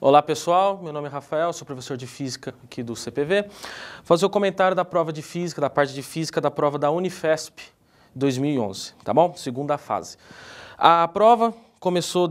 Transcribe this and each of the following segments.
Olá pessoal, meu nome é Rafael, sou professor de Física aqui do CPV. Vou fazer o comentário da prova de Física, da parte de Física da prova da Unifesp 2011, tá bom? Segunda fase. A prova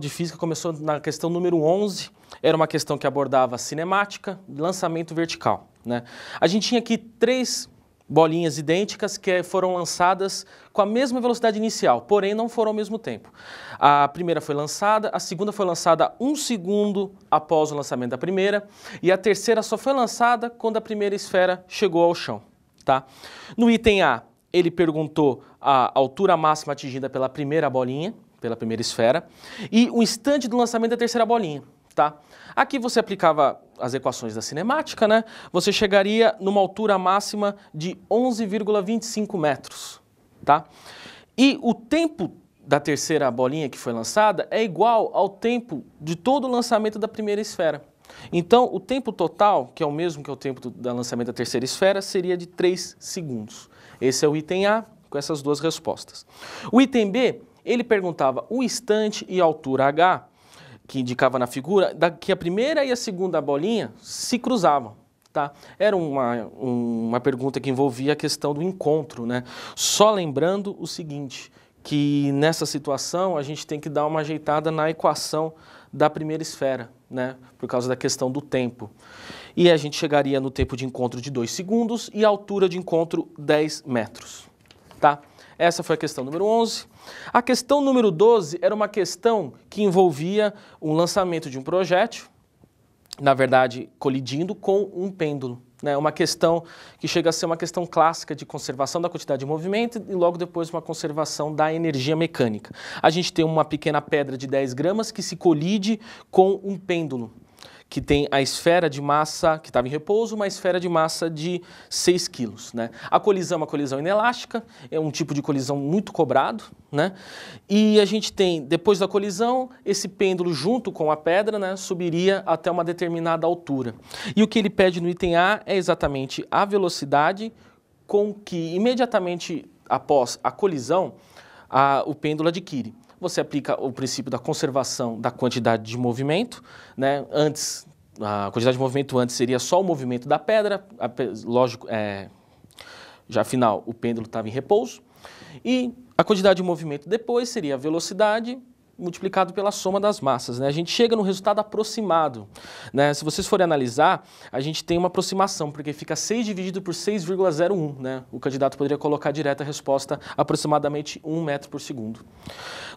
de Física começou na questão número 11, era uma questão que abordava cinemática, lançamento vertical, né? A gente tinha aqui três bolinhas idênticas que foram lançadas com a mesma velocidade inicial, porém não foram ao mesmo tempo. A primeira foi lançada, a segunda foi lançada 1 segundo após o lançamento da primeira e a terceira só foi lançada quando a primeira esfera chegou ao chão, tá? No item A, ele perguntou a altura máxima atingida pela primeira bolinha, pela primeira esfera, e o instante do lançamento da terceira bolinha. Tá? Aqui você aplicava as equações da cinemática, né? Você chegaria numa altura máxima de 11,25 metros. Tá? E o tempo da terceira bolinha que foi lançada é igual ao tempo de todo o lançamento da primeira esfera. Então, o tempo total, que é o mesmo que o tempo do lançamento da terceira esfera, seria de 3 segundos. Esse é o item A, com essas duas respostas. O item B, ele perguntava o instante e a altura H, que indicava na figura, que a primeira e a segunda bolinha se cruzavam. Tá? Era uma pergunta que envolvia a questão do encontro, né? Só lembrando o seguinte, que nessa situação a gente tem que dar uma ajeitada na equação da primeira esfera, né? Por causa da questão do tempo. E a gente chegaria no tempo de encontro de 2 segundos e a altura de encontro 10 metros. Tá? Essa foi a questão número 11. A questão número 12 era uma questão que envolvia um lançamento de um projétil, na verdade, colidindo com um pêndulo. Né? Uma questão que chega a ser uma questão clássica de conservação da quantidade de movimento e logo depois uma conservação da energia mecânica. A gente tem uma pequena pedra de 10 gramas que se colide com um pêndulo, que tem a esfera de massa, que estava em repouso, uma esfera de massa de 6 quilos. Né? A colisão é uma colisão inelástica, é um tipo de colisão muito cobrado, né? E a gente tem, depois da colisão, esse pêndulo junto com a pedra, né, subiria até uma determinada altura. E o que ele pede no item A é exatamente a velocidade com que, imediatamente após a colisão, o pêndulo adquire. Você aplica o princípio da conservação da quantidade de movimento, né? Antes, a quantidade de movimento antes seria só o movimento da pedra, lógico, já afinal o pêndulo estava em repouso, e a quantidade de movimento depois seria a velocidade multiplicado pela soma das massas, né? A gente chega no resultado aproximado, né? Se vocês forem analisar, a gente tem uma aproximação, porque fica 6 dividido por 6,01, né? O candidato poderia colocar direto a resposta aproximadamente 1 metro por segundo.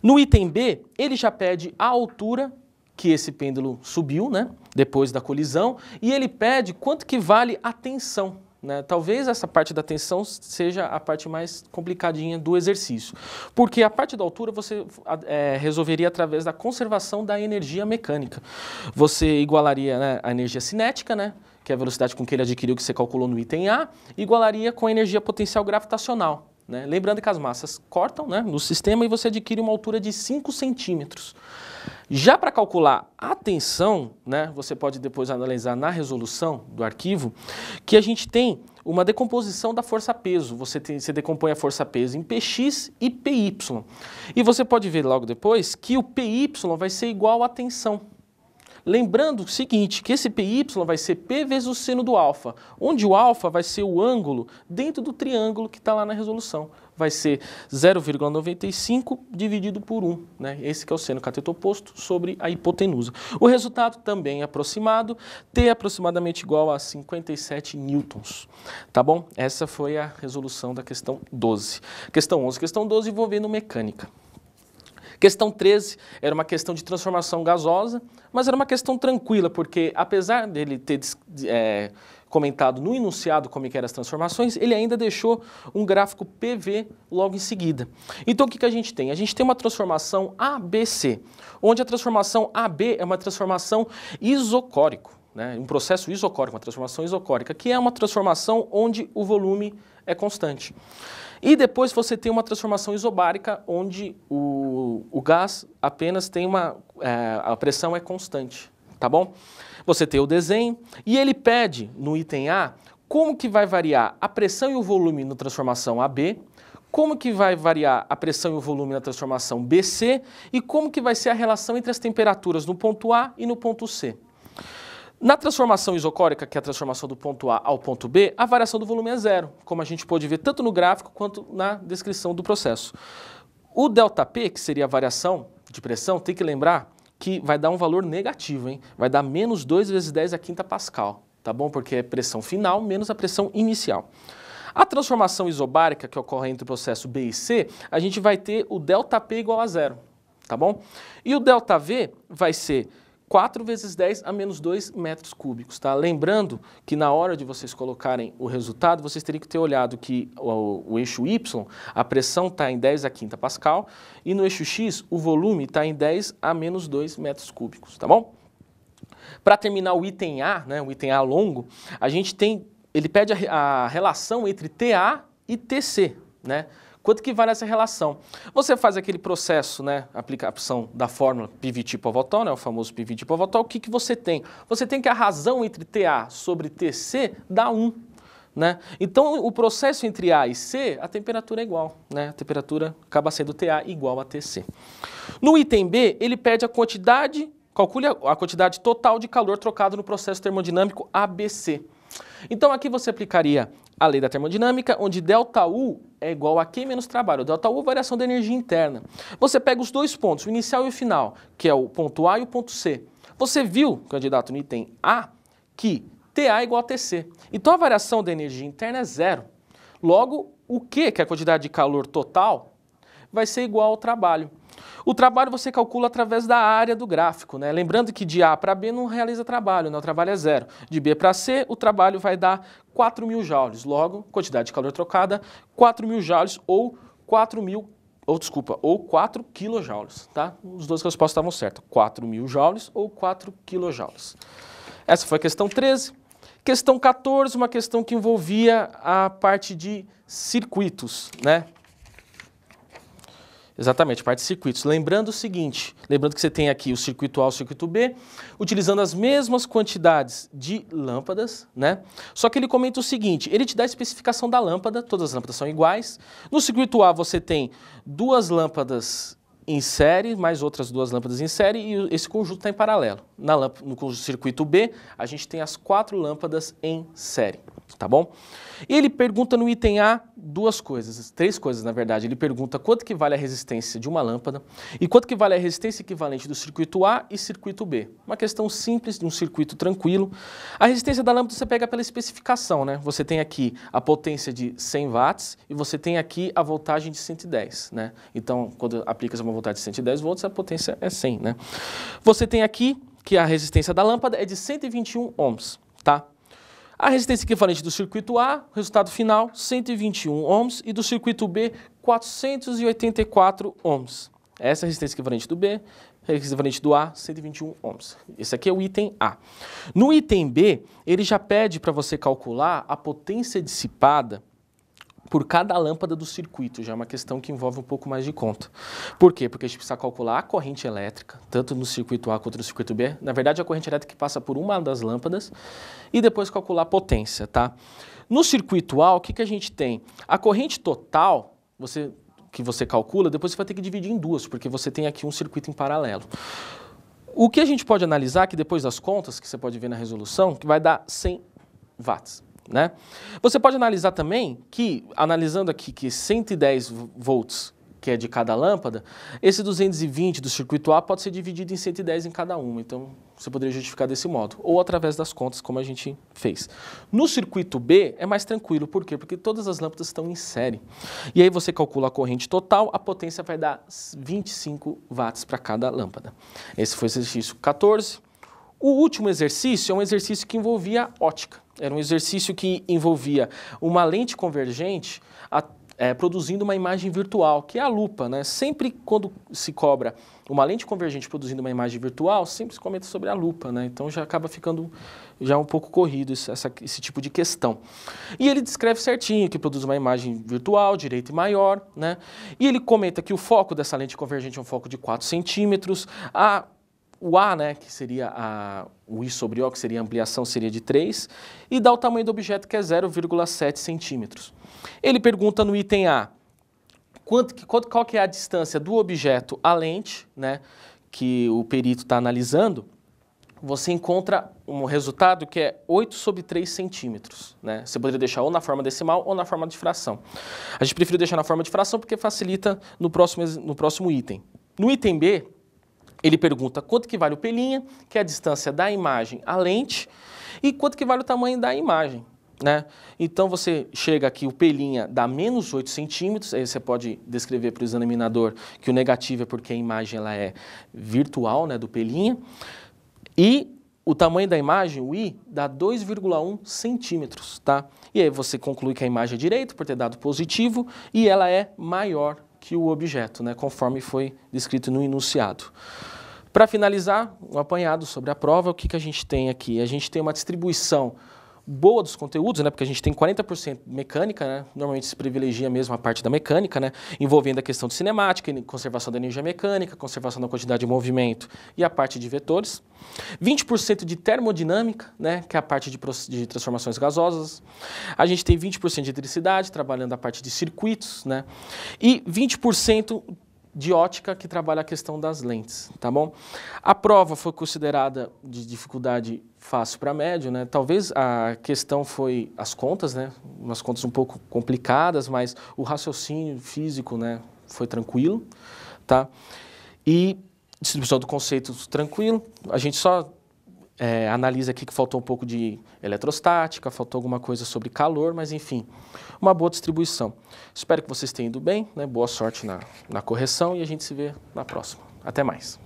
No item B, ele já pede a altura que esse pêndulo subiu, né? Depois da colisão, e ele pede quanto que vale a tensão. Né? Talvez essa parte da tensão seja a parte mais complicadinha do exercício, porque a parte da altura você resolveria através da conservação da energia mecânica. Você igualaria, né, a energia cinética, né, que é a velocidade com que ele adquiriu, que você calculou no item A, igualaria com a energia potencial gravitacional. Né? Lembrando que as massas cortam, né, no sistema e você adquire uma altura de 5 centímetros. Já para calcular a tensão, né, você pode depois analisar na resolução do arquivo, que a gente tem uma decomposição da força-peso. Você decompõe a força-peso em Px e Py. E você pode ver logo depois que o Py vai ser igual à tensão. Lembrando o seguinte, que esse Py vai ser P vezes o seno do alfa, onde o alfa vai ser o ângulo dentro do triângulo que está lá na resolução. Vai ser 0,95 dividido por 1, né? Esse que é o seno cateto oposto sobre a hipotenusa. O resultado também é aproximado, T é aproximadamente igual a 57 newtons. Tá bom? Essa foi a resolução da questão 12. Questão 11 e questão 12 envolvendo mecânica. Questão 13 era uma questão de transformação gasosa, mas era uma questão tranquila, porque apesar dele ter comentado no enunciado como eram as transformações, ele ainda deixou um gráfico PV logo em seguida. Então o que a gente tem? A gente tem uma transformação ABC, onde a transformação AB é uma transformação isocórico, né? Um processo isocórico, uma transformação isocórica, que é uma transformação onde o volume é constante. E depois você tem uma transformação isobárica, onde o gás apenas tem a pressão é constante, tá bom? Você tem o desenho e ele pede no item A como que vai variar a pressão e o volume na transformação AB, como que vai variar a pressão e o volume na transformação BC e como que vai ser a relação entre as temperaturas no ponto A e no ponto C. Na transformação isocórica, que é a transformação do ponto A ao ponto B, a variação do volume é zero, como a gente pôde ver tanto no gráfico quanto na descrição do processo. O ΔP, que seria a variação de pressão, tem que lembrar que vai dar um valor negativo, hein? Vai dar menos 2 vezes 10 a quinta pascal, tá bom? Porque é pressão final menos a pressão inicial. A transformação isobárica, que ocorre entre o processo B e C, a gente vai ter o ΔP igual a zero, tá bom? E o ΔV vai ser 4 vezes 10 a menos 2 metros cúbicos, tá? Lembrando que na hora de vocês colocarem o resultado, vocês teriam que ter olhado que o eixo Y, a pressão está em 10 a quinta pascal, e no eixo X, o volume está em 10 a menos 2 metros cúbicos, tá bom? Para terminar o item A, né, o item A longo, a gente tem, ele pede a relação entre TA e TC, né? Quanto que vale essa relação? Você faz aquele processo, né, aplicação da fórmula PV-T-Pivotal, né, o famoso PV-T-Pivotal, o que você tem? Você tem que a razão entre TA sobre TC dá 1, né? Então, o processo entre A e C, a temperatura é igual, né? A temperatura acaba sendo TA igual a TC. No item B, ele pede a quantidade, calcule a quantidade total de calor trocado no processo termodinâmico ABC. Então, aqui você aplicaria a lei da termodinâmica, onde ΔU é igual a Q menos trabalho. ΔU é a variação da energia interna. Você pega os dois pontos, o inicial e o final, que é o ponto A e o ponto C. Você viu, candidato, no item A, que TA é igual a TC. Então, a variação da energia interna é zero. Logo, o Q, que é a quantidade de calor total, vai ser igual ao trabalho. O trabalho você calcula através da área do gráfico, né? Lembrando que de A para B não realiza trabalho, né? O trabalho é zero. De B para C, o trabalho vai dar 4.000 joules. Logo, quantidade de calor trocada, 4.000 joules ou 4 quilojoules, tá? Os dois respostas estavam certas, 4.000 joules ou 4 quilojoules. Essa foi a questão 13. Questão 14, uma questão que envolvia a parte de circuitos, né? Exatamente, parte de circuitos. Lembrando o seguinte, lembrando que você tem aqui o circuito A e o circuito B, utilizando as mesmas quantidades de lâmpadas, né? Só que ele comenta o seguinte, ele te dá a especificação da lâmpada, todas as lâmpadas são iguais. No circuito A você tem 2 lâmpadas em série, mais outras 2 lâmpadas em série, e esse conjunto está em paralelo. No circuito B, a gente tem as 4 lâmpadas em série, tá bom? E ele pergunta no item A 3 coisas, na verdade. Ele pergunta quanto que vale a resistência de uma lâmpada e quanto que vale a resistência equivalente do circuito A e circuito B. Uma questão simples, de um circuito tranquilo. A resistência da lâmpada você pega pela especificação, né? Você tem aqui a potência de 100 watts e você tem aqui a voltagem de 110, né? Então, quando aplica uma voltagem de 110 volts, a potência é 100, né? Você tem aqui que a resistência da lâmpada é de 121 ohms, tá? A resistência equivalente do circuito A, resultado final, 121 ohms, e do circuito B, 484 ohms. Essa é a resistência equivalente do B, a resistência equivalente do A, 121 ohms. Esse aqui é o item A. No item B, ele já pede para você calcular a potência dissipada por cada lâmpada do circuito, já é uma questão que envolve um pouco mais de conta. Por quê? Porque a gente precisa calcular a corrente elétrica, tanto no circuito A quanto no circuito B. Na verdade, a corrente elétrica que passa por uma das lâmpadas e depois calcular a potência, tá? No circuito A, o que a gente tem? A corrente total, que você calcula, depois você vai ter que dividir em 2, porque você tem aqui um circuito em paralelo. O que a gente pode analisar, que depois das contas, que você pode ver na resolução, que vai dar 100 watts. Né? Você pode analisar também que, analisando aqui que 110 volts, que é de cada lâmpada, esse 220 do circuito A pode ser dividido em 110 em cada uma. Então, você poderia justificar desse modo. Ou através das contas, como a gente fez. No circuito B, é mais tranquilo. Por quê? Porque todas as lâmpadas estão em série. E aí você calcula a corrente total, a potência vai dar 25 watts para cada lâmpada. Esse foi o exercício 14. O último exercício é um exercício que envolvia ótica. Era um exercício que envolvia uma lente convergente produzindo uma imagem virtual, que é a lupa, né? Sempre quando se cobra uma lente convergente produzindo uma imagem virtual, sempre se comenta sobre a lupa, né? Então já acaba ficando já um pouco corrido esse tipo de questão. E ele descreve certinho que produz uma imagem virtual, direita e maior, né? E ele comenta que o foco dessa lente convergente é um foco de 4 centímetros, o A, né, que seria o I sobre O, que seria a ampliação, seria de 3, e dá o tamanho do objeto, que é 0,7 centímetros. Ele pergunta no item A, qual que é a distância do objeto à lente, né, que o perito está analisando, você encontra um resultado que é 8 sobre 3 centímetros, né? Você poderia deixar ou na forma decimal ou na forma de fração. A gente preferiu deixar na forma de fração porque facilita no próximo item. No item B, ele pergunta quanto que vale o pelinha, que é a distância da imagem à lente, e quanto que vale o tamanho da imagem, né? Então você chega aqui, o pelinha dá menos 8 centímetros, aí você pode descrever para o examinador que o negativo é porque a imagem ela é virtual, né, do pelinha, e o tamanho da imagem, o I, dá 2,1 centímetros, tá? E aí você conclui que a imagem é direita por ter dado positivo e ela é maior que o objeto, né, conforme foi descrito no enunciado. Para finalizar, um apanhado sobre a prova, o que a gente tem aqui? A gente tem uma distribuição boa dos conteúdos, né, porque a gente tem 40% mecânica, né, normalmente se privilegia mesmo a parte da mecânica, né, envolvendo a questão de cinemática, conservação da energia mecânica, conservação da quantidade de movimento e a parte de vetores. 20% de termodinâmica, né, que é a parte de transformações gasosas. A gente tem 20% de eletricidade, trabalhando a parte de circuitos, né, e 20% de ótica, que trabalha a questão das lentes, tá bom? A prova foi considerada de dificuldade fácil para médio, né? Talvez a questão foi as contas, né? Umas contas um pouco complicadas, mas o raciocínio físico, né, foi tranquilo, tá? E distribuição do conceito tranquilo. A gente só analisa aqui que faltou um pouco de eletrostática, faltou alguma coisa sobre calor, mas enfim, uma boa distribuição. Espero que vocês tenham ido bem, né? Boa sorte na correção e a gente se vê na próxima. Até mais.